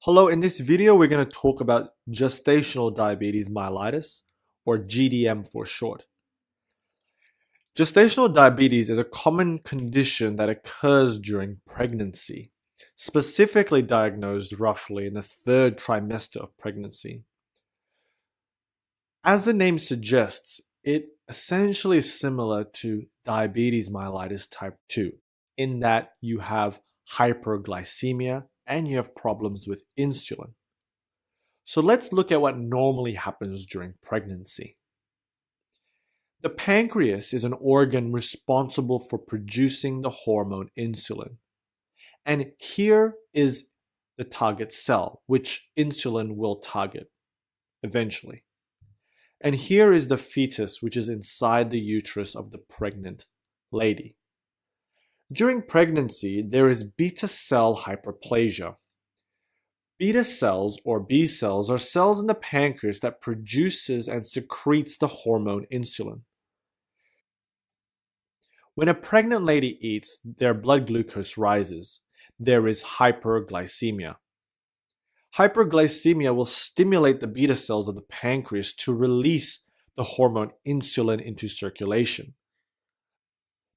Hello, in this video we're going to talk about gestational diabetes mellitus, or GDM for short. Gestational diabetes is a common condition that occurs during pregnancy, specifically diagnosed roughly in the third trimester of pregnancy. As the name suggests, it essentially is similar to diabetes mellitus type 2, in that you have hyperglycemia and you have problems with insulin. So let's look at what normally happens during pregnancy. The pancreas is an organ responsible for producing the hormone insulin. And here is the target cell, which insulin will target eventually. And here is the fetus, which is inside the uterus of the pregnant lady. During pregnancy, there is beta cell hyperplasia. Beta cells, or B cells, are cells in the pancreas that produces and secretes the hormone insulin. When a pregnant lady eats, their blood glucose rises. There is hyperglycemia. Hyperglycemia will stimulate the beta cells of the pancreas to release the hormone insulin into circulation.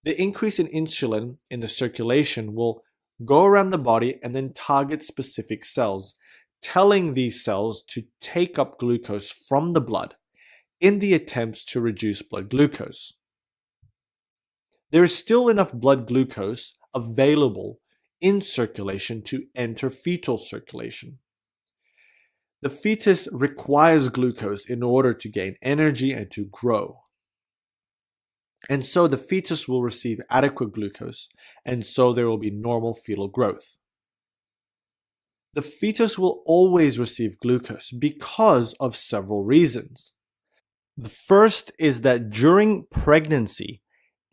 The increase in insulin in the circulation will go around the body and then target specific cells, telling these cells to take up glucose from the blood in the attempts to reduce blood glucose. There is still enough blood glucose available in circulation to enter fetal circulation. The fetus requires glucose in order to gain energy and to grow. And so the fetus will receive adequate glucose, and so there will be normal fetal growth. The fetus will always receive glucose because of several reasons. The first is that during pregnancy,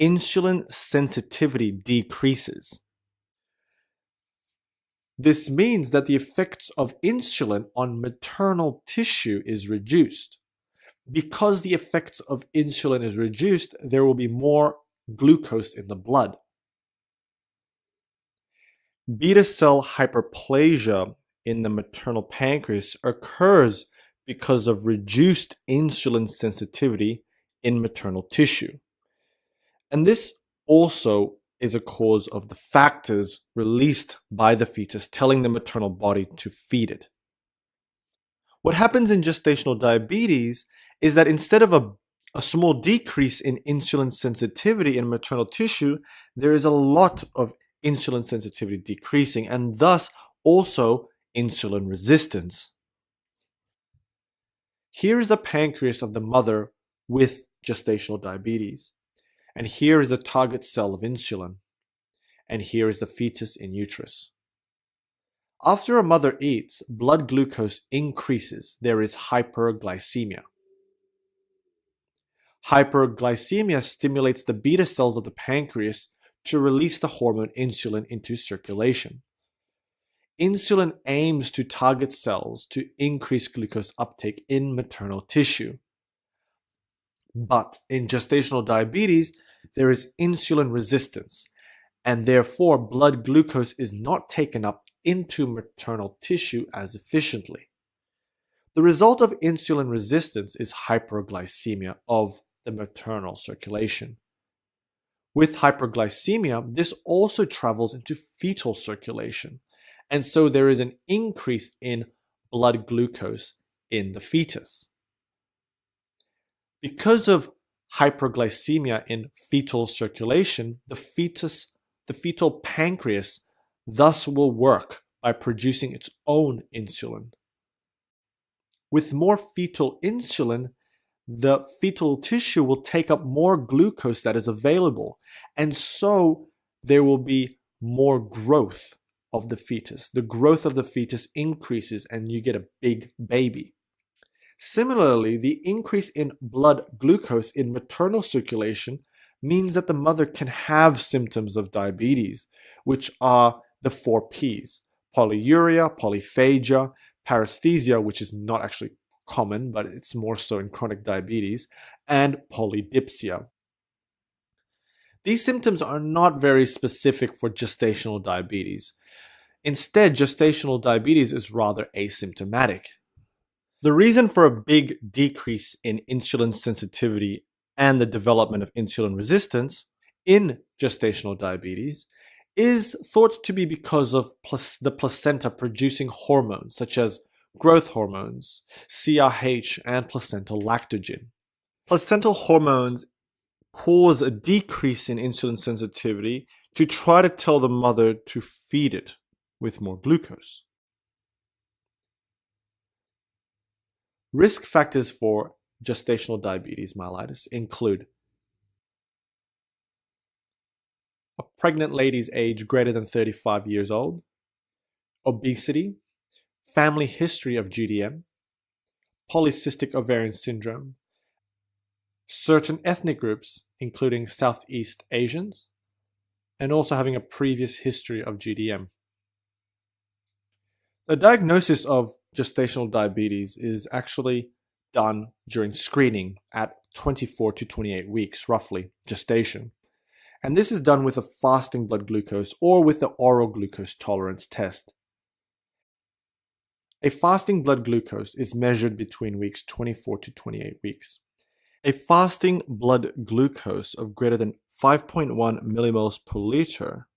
insulin sensitivity decreases. This means that the effects of insulin on maternal tissue is reduced. Because the effects of insulin is reduced, there will be more glucose in the blood. Beta cell hyperplasia in the maternal pancreas occurs because of reduced insulin sensitivity in maternal tissue. And this also is a cause of the factors released by the fetus telling the maternal body to feed it. What happens in gestational diabetes is that instead of a small decrease in insulin sensitivity in maternal tissue, there is a lot of insulin sensitivity decreasing, and thus also insulin resistance. Here is the pancreas of the mother with gestational diabetes. And here is the target cell of insulin. And here is the fetus in uterus. After a mother eats, blood glucose increases. There is hyperglycemia. Hyperglycemia stimulates the beta cells of the pancreas to release the hormone insulin into circulation. Insulin aims to target cells to increase glucose uptake in maternal tissue. But in gestational diabetes, there is insulin resistance, and therefore blood glucose is not taken up into maternal tissue as efficiently. The result of insulin resistance is hyperglycemia of the maternal circulation. With hyperglycemia, this also travels into fetal circulation, and so there is an increase in blood glucose in the fetus. Because of hyperglycemia in fetal circulation, the fetal pancreas thus will work by producing its own insulin. With more fetal insulin, the fetal tissue will take up more glucose that is available, and so there will be more growth of the fetus. The growth of the fetus increases and you get a big baby. Similarly, the increase in blood glucose in maternal circulation means that the mother can have symptoms of diabetes, which are the 4 Ps: polyuria, polyphagia, paresthesia, which is not actually common, but it's more so in chronic diabetes, and polydipsia. These symptoms are not very specific for gestational diabetes. Instead, gestational diabetes is rather asymptomatic. The reason for a big decrease in insulin sensitivity and the development of insulin resistance in gestational diabetes is thought to be because of the placenta producing hormones such as growth hormones, CRH, and placental lactogen. Placental hormones cause a decrease in insulin sensitivity to try to tell the mother to feed it with more glucose. Risk factors for gestational diabetes mellitus include a pregnant lady's age greater than 35 years old, obesity, family history of GDM, polycystic ovarian syndrome, certain ethnic groups, including Southeast Asians, and also having a previous history of GDM. The diagnosis of gestational diabetes is actually done during screening at 24 to 28 weeks, roughly, gestation. And this is done with a fasting blood glucose or with the oral glucose tolerance test. A fasting blood glucose is measured between weeks 24 to 28 weeks. A fasting blood glucose of greater than 5.1 millimoles per liter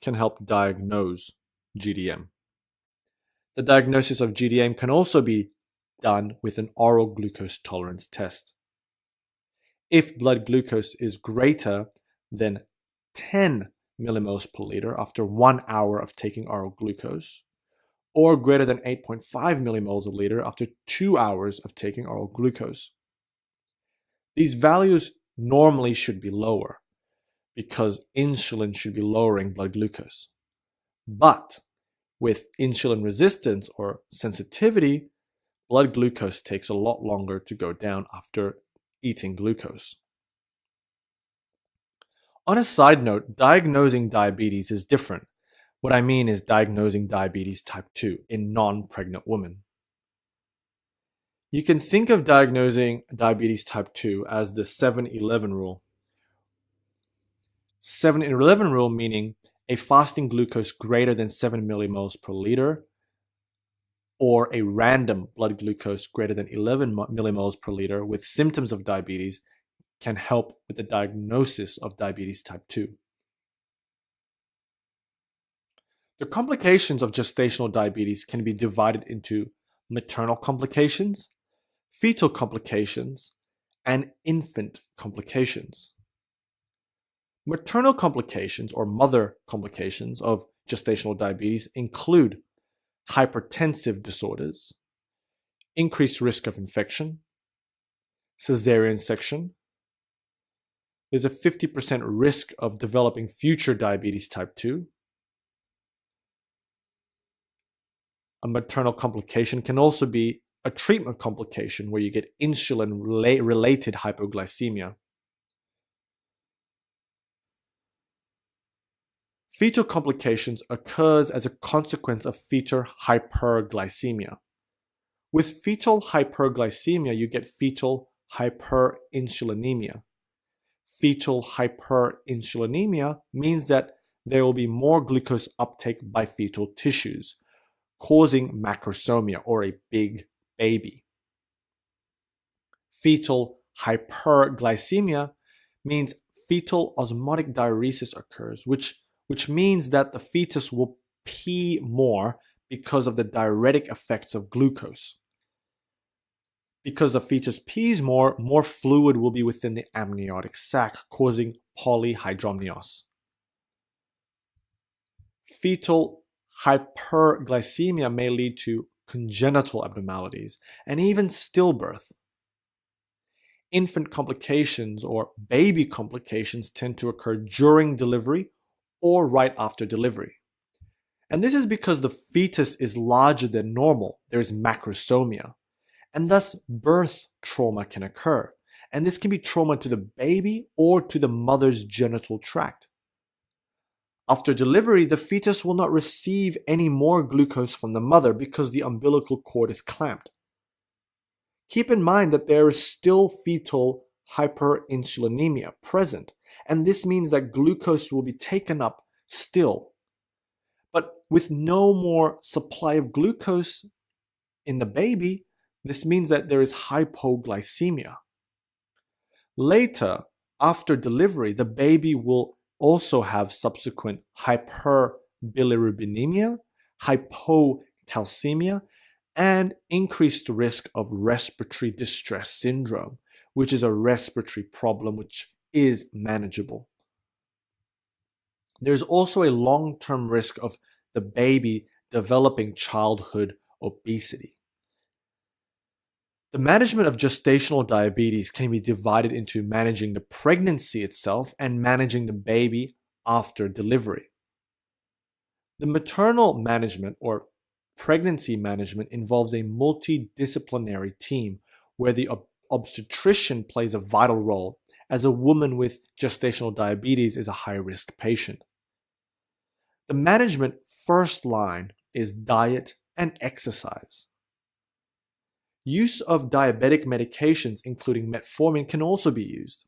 can help diagnose GDM. The diagnosis of GDM can also be done with an oral glucose tolerance test. If blood glucose is greater than 10 millimoles per liter after 1 hour of taking oral glucose, or greater than 8.5 millimoles a liter after 2 hours of taking oral glucose. These values normally should be lower because insulin should be lowering blood glucose. But with insulin resistance or sensitivity, blood glucose takes a lot longer to go down after eating glucose. On a side note, diagnosing diabetes is different. What I mean is diagnosing diabetes type 2 in non-pregnant women. You can think of diagnosing diabetes type 2 as the 7-11 rule. 7-11 rule meaning a fasting glucose greater than 7 millimoles per liter or a random blood glucose greater than 11 millimoles per liter with symptoms of diabetes can help with the diagnosis of diabetes type 2. The complications of gestational diabetes can be divided into maternal complications, fetal complications, and infant complications. Maternal complications or mother complications of gestational diabetes include hypertensive disorders, increased risk of infection, cesarean section. There's a 50% risk of developing future diabetes type 2. A maternal complication can also be a treatment complication where you get insulin-related hypoglycemia. Fetal complications occurs as a consequence of fetal hyperglycemia. With fetal hyperglycemia, you get fetal hyperinsulinemia. Fetal hyperinsulinemia means that there will be more glucose uptake by fetal tissues, causing macrosomia or a big baby. Fetal hyperglycemia means fetal osmotic diuresis occurs, which means that the fetus will pee more because of the diuretic effects of glucose. Because the fetus pees more fluid will be within the amniotic sac, causing polyhydramnios. Fetal hyperglycemia may lead to congenital abnormalities and even stillbirth. Infant complications or baby complications tend to occur during delivery or right after delivery. And this is because the fetus is larger than normal. There is macrosomia. And thus birth trauma can occur. And this can be trauma to the baby or to the mother's genital tract. After delivery, the fetus will not receive any more glucose from the mother because the umbilical cord is clamped. Keep in mind that there is still fetal hyperinsulinemia present, and this means that glucose will be taken up still. But with no more supply of glucose in the baby, this means that there is hypoglycemia. Later, after delivery, the baby will also have subsequent hyperbilirubinemia, hypocalcemia, and increased risk of respiratory distress syndrome, which is a respiratory problem which is manageable. There's also a long-term risk of the baby developing childhood obesity. The management of gestational diabetes can be divided into managing the pregnancy itself and managing the baby after delivery. The maternal management or pregnancy management involves a multidisciplinary team where the obstetrician plays a vital role, as a woman with gestational diabetes is a high-risk patient. The management first line is diet and exercise. Use of diabetic medications, including metformin, can also be used.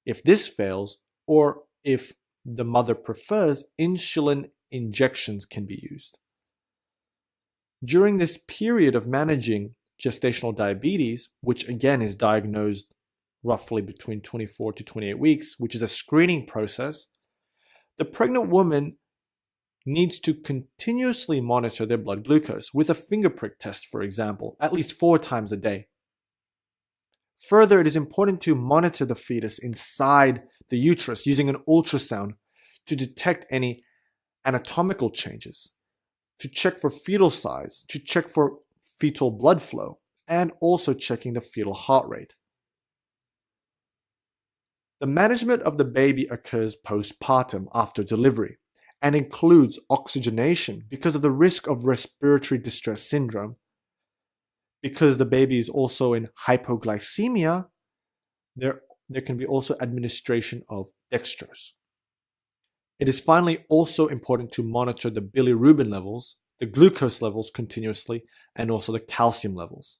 If this fails, or if the mother prefers, insulin injections can be used. During this period of managing gestational diabetes, which again is diagnosed roughly between 24 to 28 weeks, which is a screening process, the pregnant woman needs to continuously monitor their blood glucose with a finger prick test, for example, at least 4 times a day. Further, it is important to monitor the fetus inside the uterus using an ultrasound to detect any anatomical changes, to check for fetal size, to check for fetal blood flow, and also checking the fetal heart rate. The management of the baby occurs postpartum after delivery and includes oxygenation because of the risk of respiratory distress syndrome. Because the baby is also in hypoglycemia, there can be also administration of dextrose. It is finally also important to monitor the bilirubin levels, the glucose levels continuously, and also the calcium levels.